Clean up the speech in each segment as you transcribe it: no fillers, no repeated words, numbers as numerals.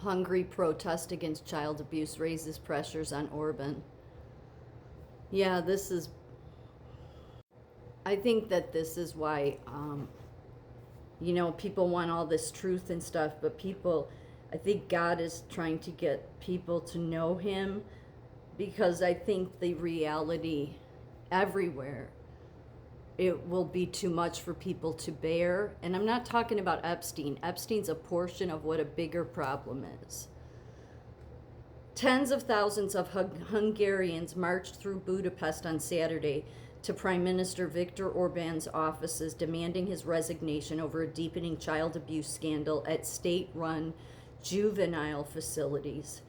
Hungary protest against child abuse raises pressures on Orban. Yeah, I think that this is why, people want all this truth and stuff, but I think God is trying to get people to know Him, because I think the reality everywhere, it will be too much for people to bear. And I'm not talking about Epstein. Epstein's a portion of what a bigger problem is. Tens of thousands of Hungarians marched through Budapest on Saturday to Prime Minister Viktor Orban's offices, demanding his resignation over a deepening child abuse scandal at state-run juvenile facilities.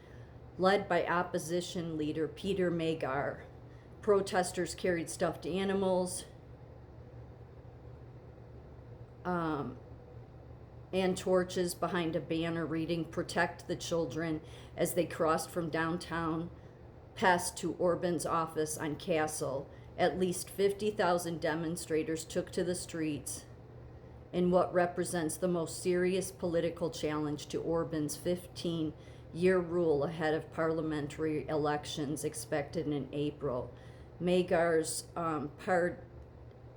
Led by opposition leader Peter Magyar, protesters carried stuffed animals and torches behind a banner reading "Protect the Children" as they crossed from downtown Pest to Orban's office on Castle. At least 50,000 demonstrators took to the streets in what represents the most serious political challenge to Orban's 15-year rule ahead of parliamentary elections expected in April. Magyar's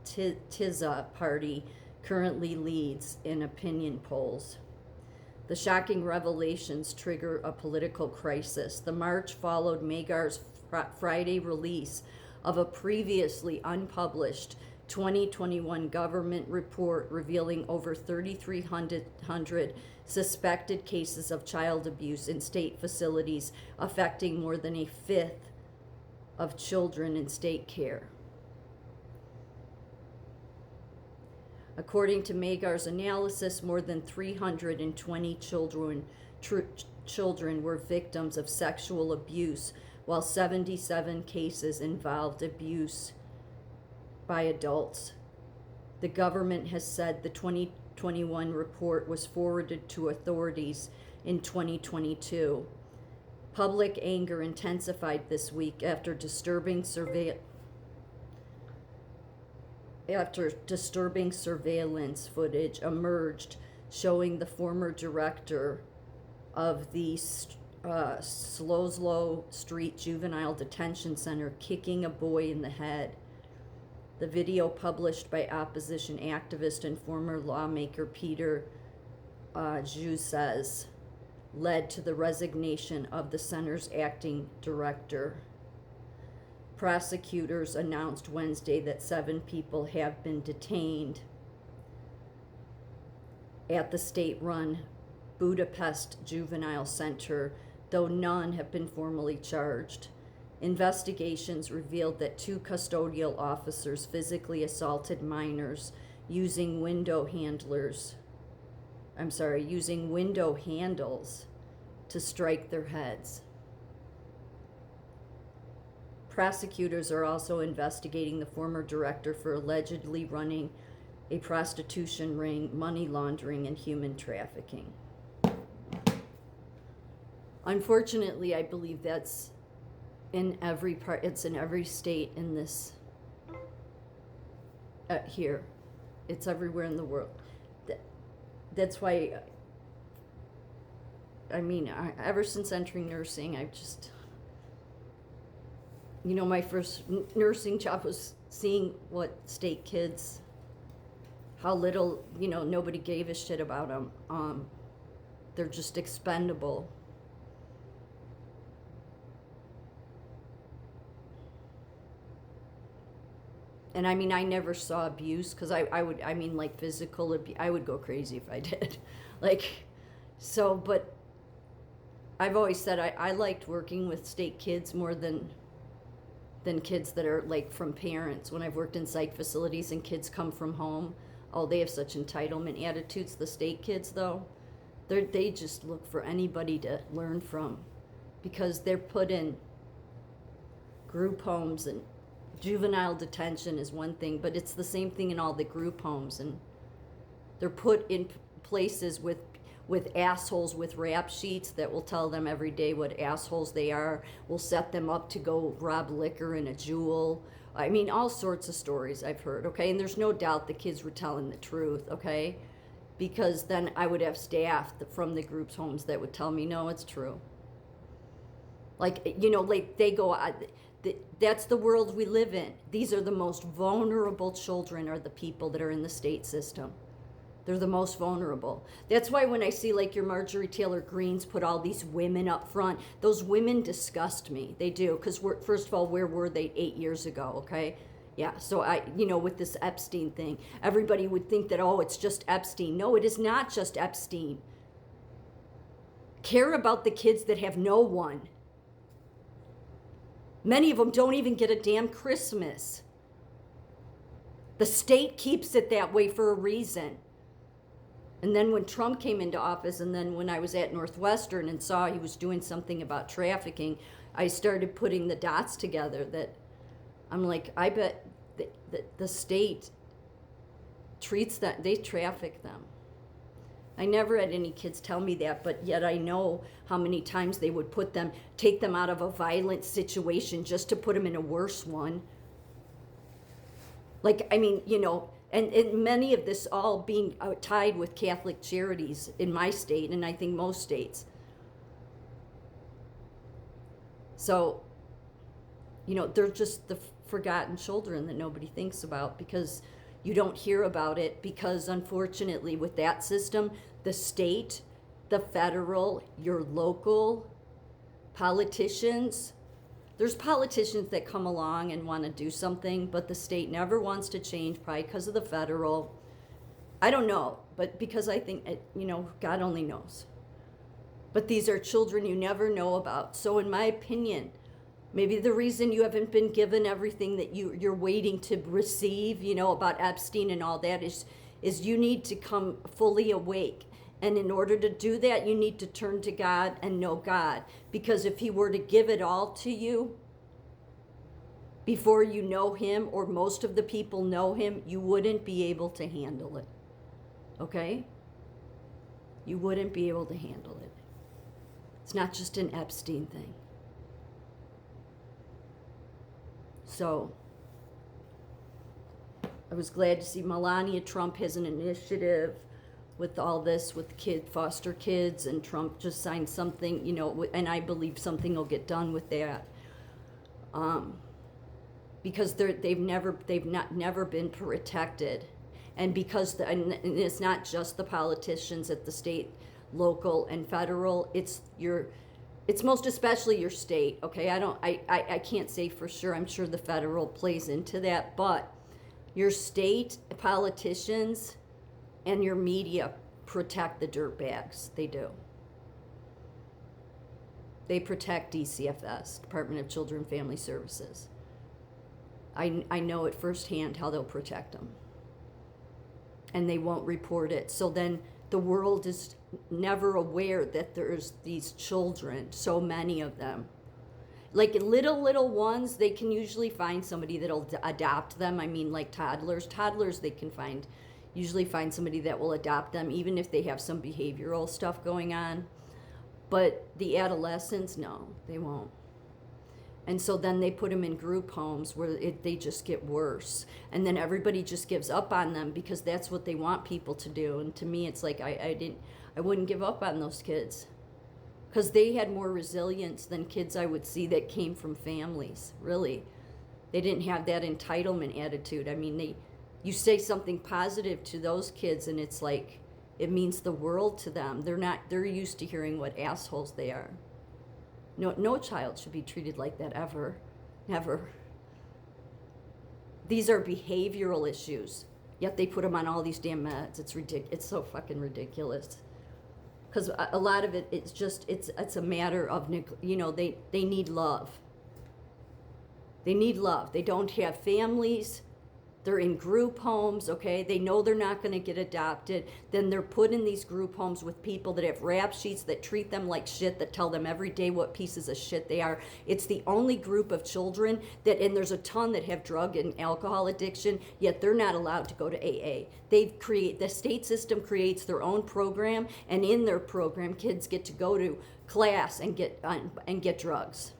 Tiza party currently leads in opinion polls. The shocking revelations trigger a political crisis. The march followed Magyar's Friday release of a previously unpublished 2021 government report revealing over 3,300 suspected cases of child abuse in state facilities, affecting more than a fifth of children in state care. According to Magyar's analysis, more than 320 children were victims of sexual abuse, while 77 cases involved abuse by adults. The government has said the 2021 report was forwarded to authorities in 2022. Public anger intensified this week after disturbing surveillance footage emerged showing the former director of the Sloslow Street Juvenile Detention Center kicking a boy in the head. The video, published by opposition activist and former lawmaker Peter Zsuzsa, led to the resignation of the center's acting director. Prosecutors announced Wednesday that 7 people have been detained at the state-run Budapest Juvenile Center, though none have been formally charged. Investigations revealed that 2 custodial officers physically assaulted minors using window handles to strike their heads. Prosecutors are also investigating the former director for allegedly running a prostitution ring, money laundering, and human trafficking. Unfortunately, I believe that's it's in every state in this, here. It's everywhere in the world. That's why, ever since entering nursing, I've just, my first nursing job was seeing what state kids, how little, nobody gave a shit about them. They're just expendable. And I never saw abuse, because I would, physical abuse, I would go crazy if I did. But I've always said I liked working with state kids more than kids that are from parents. When I've worked in psych facilities and kids come from home, they have such entitlement attitudes. The state kids, though, they just look for anybody to learn from, because they're put in group homes, and juvenile detention is one thing, but it's the same thing in all the group homes, and they're put in places with assholes with rap sheets that will tell them every day what assholes they are, will set them up to go rob liquor in a Jewel. All sorts of stories I've heard, okay? And there's no doubt the kids were telling the truth, okay? because then I would have staff from the groups homes that would tell me, no, it's true. Like, like they go, that's the world we live in. These are the most vulnerable children, are the people that are in the state system. They're the most vulnerable. That's why when I see like your Marjorie Taylor Greenes put all these women up front, those women disgust me. They do, because first of all, where were they 8 years ago, okay? Yeah, so with this Epstein thing, everybody would think that, oh, it's just Epstein. No, it is not just Epstein. Care about the kids that have no one. Many of them don't even get a damn Christmas. The state keeps it that way for a reason. And then when Trump came into office, and then when I was at Northwestern and saw he was doing something about trafficking, I started putting the dots together that I'm like, I bet the state treats that, they traffic them. I never had any kids tell me that, but yet I know how many times they would take them out of a violent situation just to put them in a worse one. Like, I mean, and many of this all being tied with Catholic Charities in my state, and I think most states. So, they're just the forgotten children that nobody thinks about, because you don't hear about it, because unfortunately with that system, the state, the federal, your local politicians, there's politicians that come along and want to do something, but the state never wants to change, probably because of the federal. I don't know, but because I think, God only knows. But these are children you never know about. So in my opinion, maybe the reason you haven't been given everything that you're waiting to receive, about Epstein and all that, is you need to come fully awake. And in order to do that, you need to turn to God and know God. Because if he were to give it all to you before you know him, or most of the people know him, you wouldn't be able to handle it. Okay? You wouldn't be able to handle it. It's not just an Epstein thing. So, I was glad to see Melania Trump has an initiative with all this, with foster kids, and Trump just signed something, and I believe something will get done with that. Because they've never been protected, and because and it's not just the politicians at the state, local, and federal. It's most especially your state. Okay, I can't say for sure. I'm sure the federal plays into that, but your state politicians and your media protect the dirtbags. They do. They protect DCFS, Department of Children and Family Services. I know it firsthand how they'll protect them. And they won't report it. So then the world is never aware that there's these children, so many of them. Like little ones, they can usually find somebody that'll adopt them. I mean, like toddlers, they can usually find somebody that will adopt them, even if they have some behavioral stuff going on. But the adolescents, no, they won't. And so then they put them in group homes where they just get worse. And then everybody just gives up on them because that's what they want people to do. And to me, it's like I wouldn't give up on those kids, because they had more resilience than kids I would see that came from families, really. They didn't have that entitlement attitude. I mean, you say something positive to those kids and it's like, it means the world to them. They're used to hearing what assholes they are. No child should be treated like that ever. Never. These are behavioral issues, yet they put them on all these damn meds. It's ridiculous. It's so fucking ridiculous. Because a lot of it, it's a matter of, they need love. They need love. They don't have families. They're in group homes, okay? They know they're not going to get adopted. Then they're put in these group homes with people that have rap sheets that treat them like shit, that tell them every day what pieces of shit they are. It's the only group of children and there's a ton that have drug and alcohol addiction, yet they're not allowed to go to AA. The state system creates their own program, and in their program, kids get to go to class and get drugs.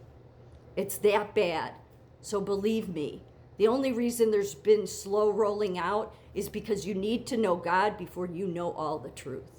It's that bad. So believe me, The only reason there's been slow rolling out is because you need to know God before you know all the truth.